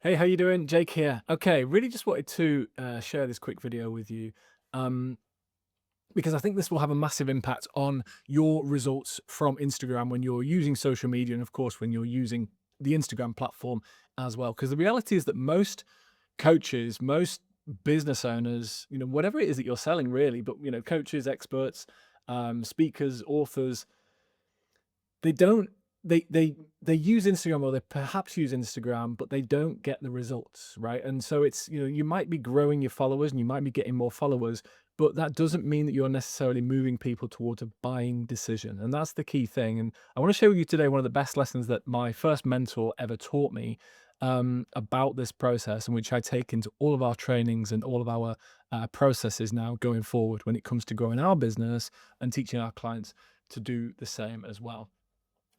Hey, how you doing? Jake here. Okay, really just wanted to share this quick video with you um, because I think this will have a massive impact on your results from Instagram when you're using social media, and of course when you're using the Instagram platform as well. Because the reality is that most coaches, most business owners, whatever it is that you're selling, really, but coaches, experts, speakers, authors, they don't they use Instagram, or they perhaps use Instagram, but they don't get the results, right? And so it's, you might be growing your followers and you might be getting more followers, but that doesn't mean that you're necessarily moving people towards a buying decision. And that's the key thing. And I want to share with you today one of the best lessons that my first mentor ever taught me about this process, and which I take into all of our trainings and all of our processes now going forward when it comes to growing our business and teaching our clients to do the same as well.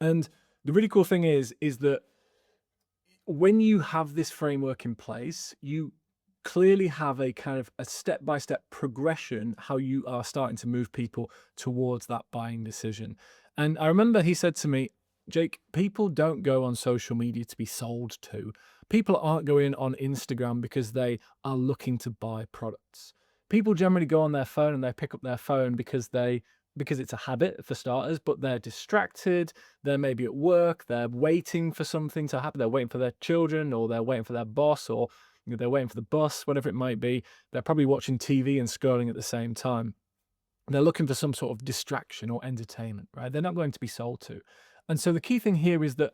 And the really cool thing is that when you have this framework in place, you clearly have a kind of a step-by-step progression how you are starting to move people towards that buying decision. And I remember he said to me, Jake, people don't go on social media to be sold to. People aren't going on Instagram because they are looking to buy products. People generally go on their phone and they pick up their phone because it's a habit for starters, but they're distracted. They're maybe at work, they're waiting for something to happen. They're waiting for their children, or they're waiting for their boss, or they're waiting for the bus, whatever it might be. They're probably watching TV and scrolling at the same time. They're looking for some sort of distraction or entertainment, right? They're not going to be sold to. And so the key thing here is that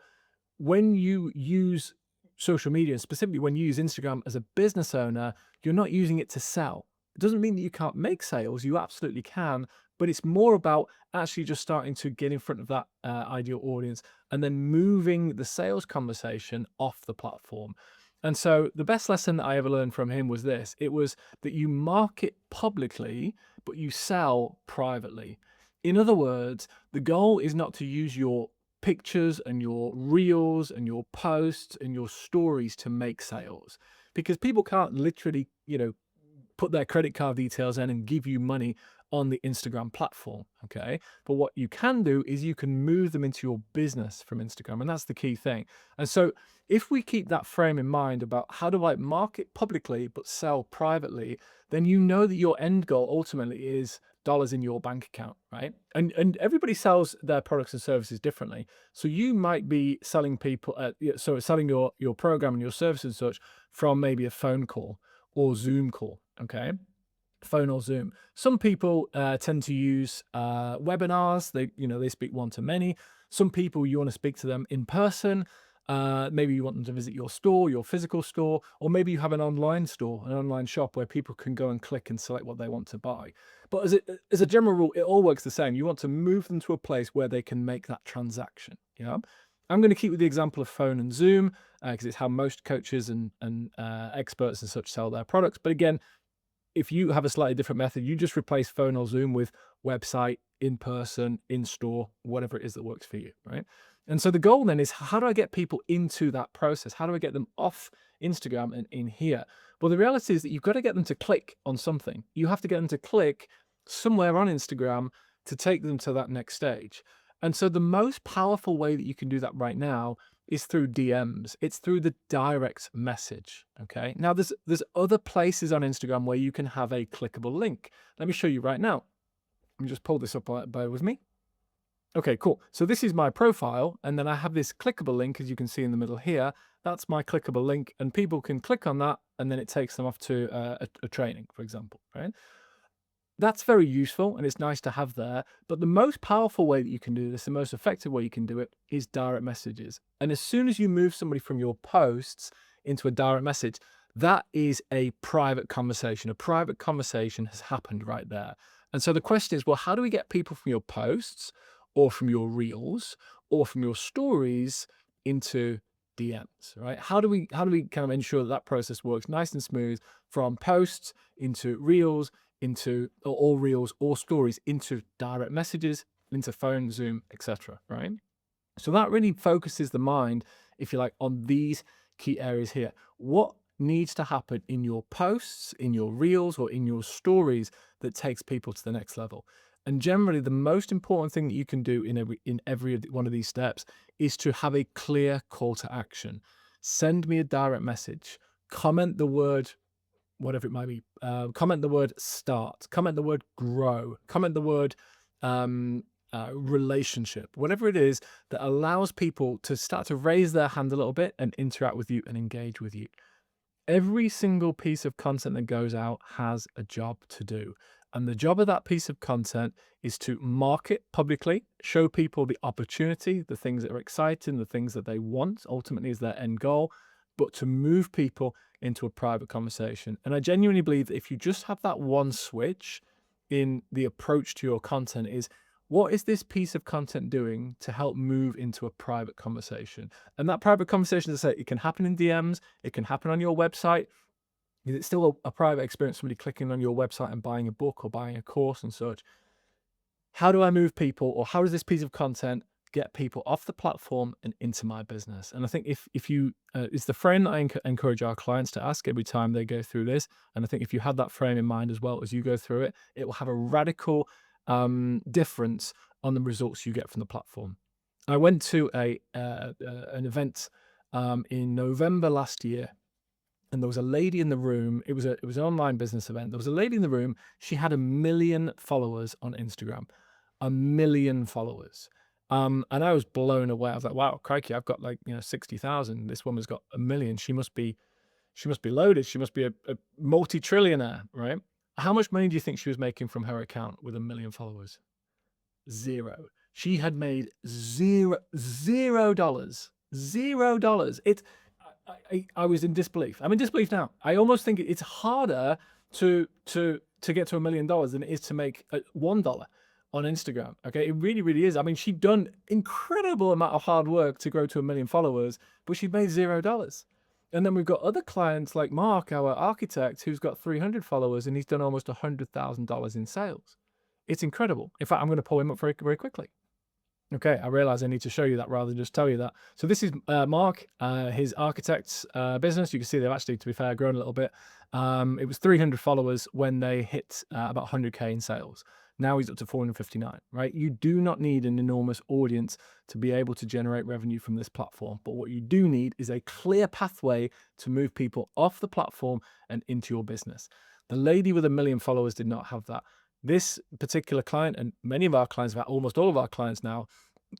when you use social media, and specifically when you use Instagram as a business owner, you're not using it to sell. It doesn't mean that you can't make sales. You absolutely can, but it's more about actually just starting to get in front of that ideal audience and then moving the sales conversation off the platform. And so the best lesson that I ever learned from him was this. It was that you market publicly, but you sell privately. In other words, the goal is not to use your pictures and your reels and your posts and your stories to make sales, because people can't literally, put their credit card details in and give you money on the Instagram platform. Okay. But what you can do is you can move them into your business from Instagram. And that's the key thing. And so if we keep that frame in mind about how do I market publicly but sell privately, then you know that your end goal ultimately is dollars in your bank account, right? And everybody sells their products and services differently. So you might be selling people so selling your program and your service and such from maybe a phone call or Zoom call, okay? Phone or Zoom. Some people tend to use webinars. They speak one to many. Some people, you want to speak to them in person. Maybe you want them to visit your store, your physical store, or maybe you have an online store, an online shop where people can go and click and select what they want to buy. But as a general rule, it all works the same. You want to move them to a place where they can make that transaction. Yeah. I'm going to keep with the example of phone and Zoom because it's how most coaches and experts and such sell their products. But again, if you have a slightly different method, you just replace phone or Zoom with website, in person, in store, whatever it is that works for you, right? And so the goal then is, how do I get people into that process? How do I get them off Instagram and in here? Well, the reality is that you've got to get them to click on something. You have to get them to click somewhere on Instagram to take them to that next stage. And so the most powerful way that you can do that right now is through DMs. It's through the direct message. Okay. Now there's other places on Instagram where you can have a clickable link. Let me show you right now. Let me just pull this up. Bear with me. Okay, cool. So this is my profile, and then I have this clickable link, as you can see in the middle here. That's my clickable link, and people can click on that, and then it takes them off to a training, for example, right? That's very useful and it's nice to have there. But the most powerful way that you can do this, the most effective way you can do it, is direct messages. And as soon as you move somebody from your posts into a direct message, that is a private conversation. A private conversation has happened right there. And so the question is, well, how do we get people from your posts or from your reels or from your stories into DMs, right? How do we kind of ensure that that process works nice and smooth from posts into reels, into or all reels or stories, into direct messages, into phone, Zoom, etc. Right? So that really focuses the mind, if you like, on these key areas here. What needs to happen in your posts, in your reels, or in your stories that takes people to the next level? And generally, the most important thing that you can do in every one of these steps is to have a clear call to action. send me a direct message, comment the word, whatever it might be, comment the word start, comment the word grow, comment the word relationship, whatever it is that allows people to start to raise their hand a little bit and interact with you and engage with you. Every single piece of content that goes out has a job to do. And the job of that piece of content is to market publicly, show people the opportunity, the things that are exciting, the things that they want, ultimately is their end goal, but to move people into a private conversation. And I genuinely believe that if you just have that one switch in the approach to your content, is what is this piece of content doing to help move into a private conversation? And that private conversation, as I say, it can happen in DMs, it can happen on your website. Is it still a private experience, somebody clicking on your website and buying a book or buying a course and such? How do I move people, or how does this piece of content get people off the platform and into my business? And I think if you, it's the frame that I encourage our clients to ask every time they go through this. And I think if you have that frame in mind as well as you go through it, it will have a radical difference on the results you get from the platform. I went to an event in November last year, and there was a lady in the room. It was an online business event. There was a lady in the room. She had 1 million followers on Instagram, 1 million followers. And I was blown away. I was like, wow, crikey, I've got like 60,000. This woman's got 1 million. She must be loaded. She must be a multi-trillionaire, right? How much money do you think she was making from her account with 1 million followers? Zero. She had made $0. $0. I was in disbelief. I'm in disbelief now. I almost think it's harder to get to $1 million than it is to make $1 on Instagram. Okay, it really, really is. I mean, she'd done incredible amount of hard work to grow to 1 million followers, but she made $0. And then we've got other clients like Mark, our architect, who's got 300 followers, and he's done almost $100,000 in sales. It's incredible. In fact, I'm going to pull him up very, very quickly. Okay, I realize I need to show you that rather than just tell you that. So this is Mark, his architect's business. You can see they've actually, to be fair, grown a little bit. It was 300 followers when they hit about 100K in sales. Now he's up to 459, right? You do not need an enormous audience to be able to generate revenue from this platform. But what you do need is a clear pathway to move people off the platform and into your business. The lady with 1 million followers did not have that. This particular client, and many of our clients, in fact, almost all of our clients now,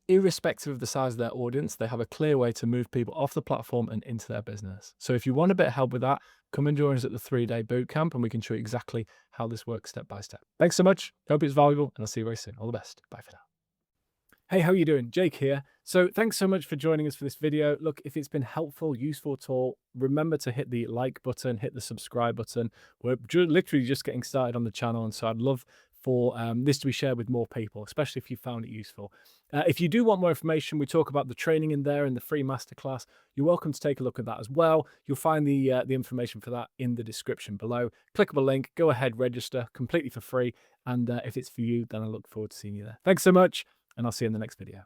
irrespective of the size of their audience, they have a clear way to move people off the platform and into their business. So if you want a bit of help with that, come and join us at the 3-day bootcamp, and we can show you exactly how this works step by step. Thanks so much. Hope it's valuable, and I'll see you very soon. All the best. Bye for now. Hey, how are you doing? Jake here. So thanks so much for joining us for this video. Look, if it's been helpful, useful at all, remember to hit the like button, hit the subscribe button. We're literally just getting started on the channel, and so I'd love for this to be shared with more people, especially if you found it useful. If you do want more information, we talk about the training in there and the free masterclass. You're welcome to take a look at that as well. You'll find the information for that in the description below. Clickable link, go ahead, register completely for free. And if it's for you, then I look forward to seeing you there. Thanks so much, and I'll see you in the next video.